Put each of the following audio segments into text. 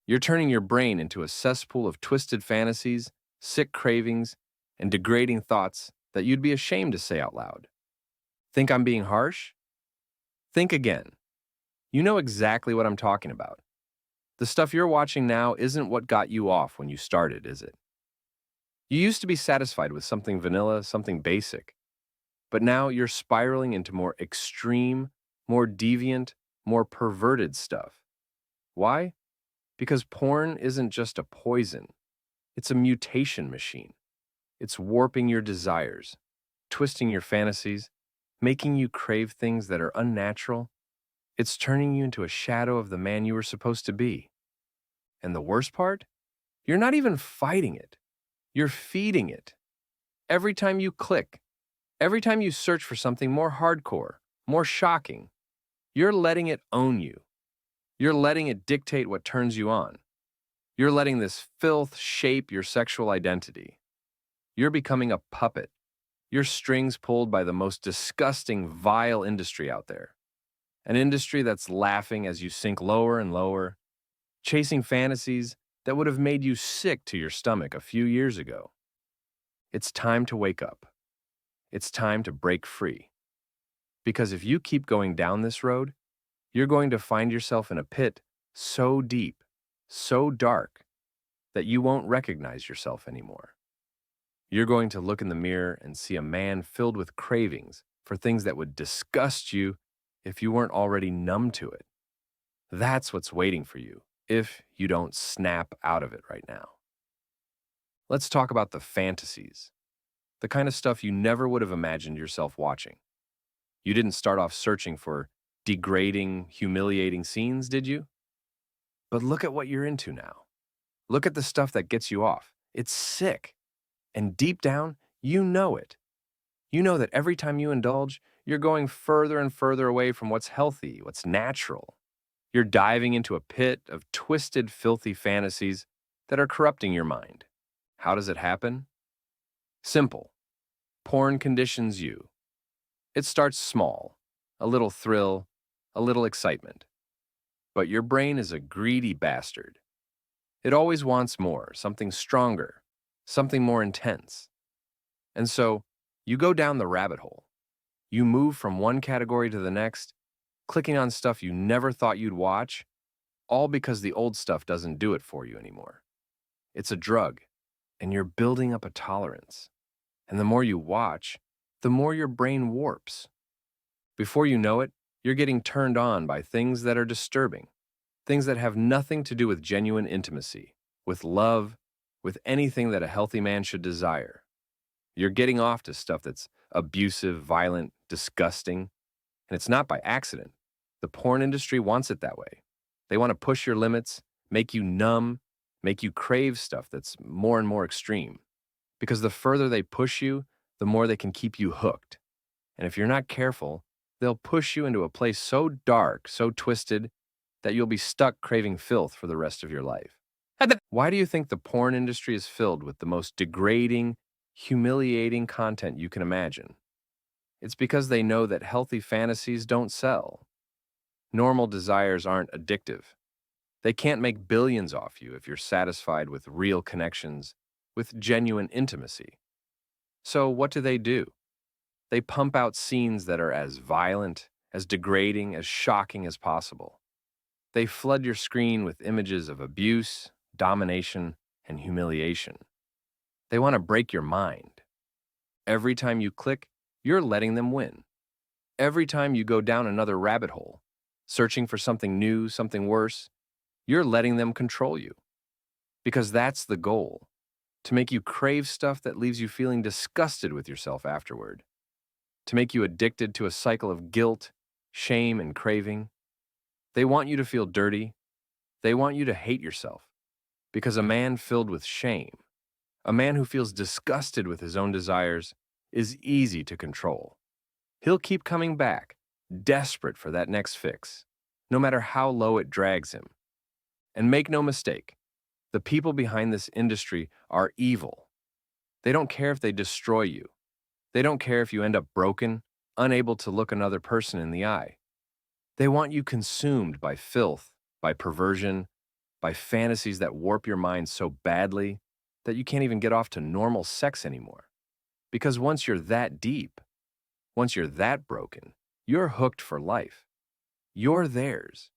You're turning your brain into a cesspool of twisted fantasies, sick cravings, and degrading thoughts that you'd be ashamed to say out loud. Think I'm being harsh? Think again. You know exactly what I'm talking about. The stuff you're watching now isn't what got you off when you started, is it? You used to be satisfied with something vanilla, something basic, but now you're spiraling into more extreme, more deviant, more perverted stuff. Why? Because porn isn't just a poison, it's a mutation machine. It's warping your desires, twisting your fantasies, making you crave things that are unnatural. It's turning you into a shadow of the man you were supposed to be. And the worst part? You're not even fighting it. You're feeding it. Every time you click, every time you search for something more hardcore, more shocking, you're letting it own you. You're letting it dictate what turns you on. You're letting this filth shape your sexual identity. You're becoming a puppet. Your strings pulled by the most disgusting, vile industry out there. An industry that's laughing as you sink lower and lower, chasing fantasies that would have made you sick to your stomach a few years ago. It's time to wake up. It's time to break free. Because if you keep going down this road, you're going to find yourself in a pit so deep, so dark, that you won't recognize yourself anymore. You're going to look in the mirror and see a man filled with cravings for things that would disgust you if you weren't already numb to it. That's what's waiting for you if you don't snap out of it right now. Let's talk about the fantasies, the kind of stuff you never would have imagined yourself watching. You didn't start off searching for degrading, humiliating scenes, did you? But look at what you're into now. Look at the stuff that gets you off. It's sick. And deep down, you know it. You know that every time you indulge, you're going further and further away from what's healthy, what's natural. You're diving into a pit of twisted, filthy fantasies that are corrupting your mind. How does it happen? Simple. Porn conditions you. It starts small, a little thrill, a little excitement. But your brain is a greedy bastard. It always wants more, something stronger, something more intense. And so, you go down the rabbit hole. You move from one category to the next, clicking on stuff you never thought you'd watch, all because the old stuff doesn't do it for you anymore. It's a drug, and you're building up a tolerance. And the more you watch, the more your brain warps. Before you know it, you're getting turned on by things that are disturbing, things that have nothing to do with genuine intimacy, with love, with anything that a healthy man should desire. You're getting off to stuff that's abusive, violent, disgusting, and it's not by accident. The porn industry wants it that way. They want to push your limits, make you numb, make you crave stuff that's more and more extreme. Because the further they push you, the more they can keep you hooked. And if you're not careful, they'll push you into a place so dark, so twisted, that you'll be stuck craving filth for the rest of your life. Why do you think the porn industry is filled with the most degrading, humiliating content you can imagine? It's because they know that healthy fantasies don't sell. Normal desires aren't addictive. They can't make billions off you if you're satisfied with real connections, with genuine intimacy. So what do? They pump out scenes that are as violent, as degrading, as shocking as possible. They flood your screen with images of abuse, domination, and humiliation. They want to break your mind. Every time you click, you're letting them win. Every time you go down another rabbit hole, searching for something new, something worse, you're letting them control you. Because that's the goal, to make you crave stuff that leaves you feeling disgusted with yourself afterward, to make you addicted to a cycle of guilt, shame, and craving. They want you to feel dirty. They want you to hate yourself. Because a man filled with shame, a man who feels disgusted with his own desires, is easy to control. He'll keep coming back, desperate for that next fix, no matter how low it drags him. And make no mistake, the people behind this industry are evil. They don't care if they destroy you. They don't care if you end up broken, unable to look another person in the eye. They want you consumed by filth, by perversion, by fantasies that warp your mind so badly that you can't even get off to normal sex anymore. Because once you're that deep, once you're that broken, you're hooked for life. You're theirs.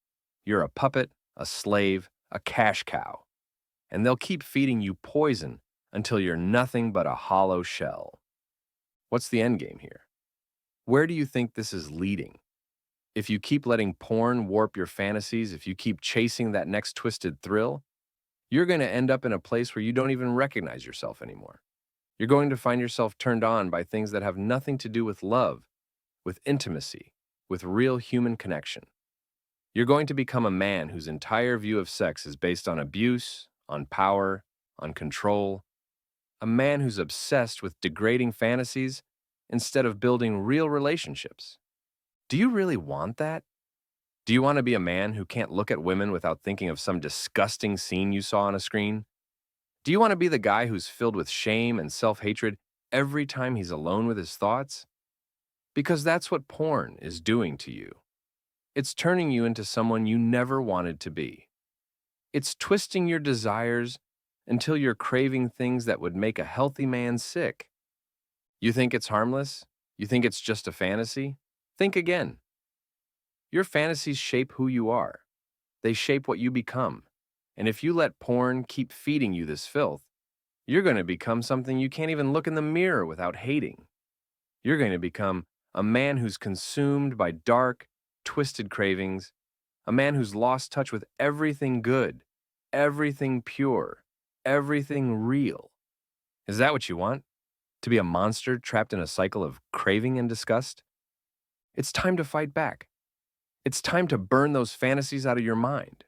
You're a puppet, a slave, a cash cow. And they'll keep feeding you poison until you're nothing but a hollow shell. What's the end game here? Where do you think this is leading? If you keep letting porn warp your fantasies, if you keep chasing that next twisted thrill, you're going to end up in a place where you don't even recognize yourself anymore. You're going to find yourself turned on by things that have nothing to do with love, with intimacy, with real human connection. You're going to become a man whose entire view of sex is based on abuse, on power, on control. A man who's obsessed with degrading fantasies instead of building real relationships. Do you really want that? Do you want to be a man who can't look at women without thinking of some disgusting scene you saw on a screen? Do you want to be the guy who's filled with shame and self-hatred every time he's alone with his thoughts? Because that's what porn is doing to you. It's turning you into someone you never wanted to be. It's twisting your desires until you're craving things that would make a healthy man sick. You think it's harmless? You think it's just a fantasy? Think again. Your fantasies shape who you are. They shape what you become. And if you let porn keep feeding you this filth, you're going to become something you can't even look in the mirror without hating. You're going to become a man who's consumed by dark, twisted cravings, a man who's lost touch with everything good, everything pure, everything real. Is that what you want? To be a monster trapped in a cycle of craving and disgust? It's time to fight back. It's time to burn those fantasies out of your mind,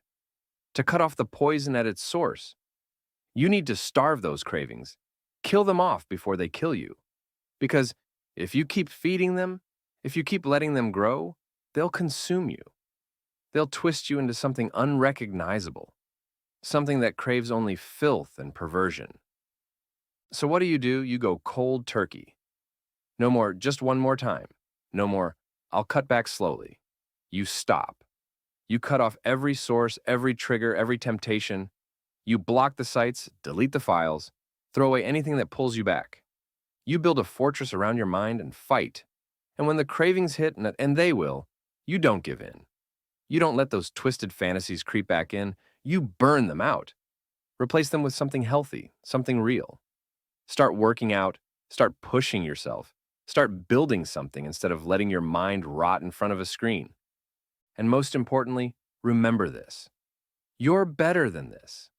to cut off the poison at its source. You need to starve those cravings, kill them off before they kill you. Because if you keep feeding them, if you keep letting them grow, they'll consume you. They'll twist you into something unrecognizable, something that craves only filth and perversion. So what do? You go cold turkey. No more, just one more time. No more, I'll cut back slowly. You stop. You cut off every source, every trigger, every temptation. You block the sites, delete the files, throw away anything that pulls you back. You build a fortress around your mind and fight. And when the cravings hit, and they will, you don't give in. You don't let those twisted fantasies creep back in. You burn them out. Replace them with something healthy, something real. Start working out, start pushing yourself, start building something instead of letting your mind rot in front of a screen. And most importantly, remember this. You're better than this.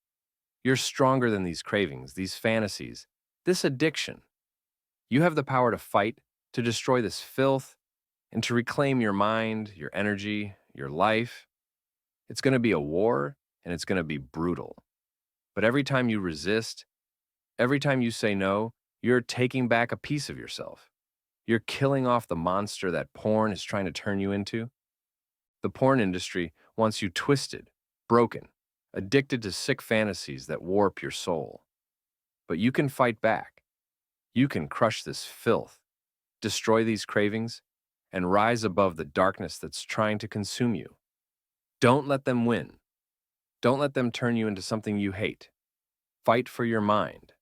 You're stronger than these cravings, these fantasies, this addiction. You have the power to fight, to destroy this filth, and to reclaim your mind, your energy, your life. It's going to be a war, and it's going to be brutal. But every time you resist, every time you say no, you're taking back a piece of yourself. You're killing off the monster that porn is trying to turn you into. The porn industry wants you twisted, broken, addicted to sick fantasies that warp your soul. But you can fight back. You can crush this filth, destroy these cravings, and rise above the darkness that's trying to consume you. Don't let them win. Don't let them turn you into something you hate. Fight for your mind.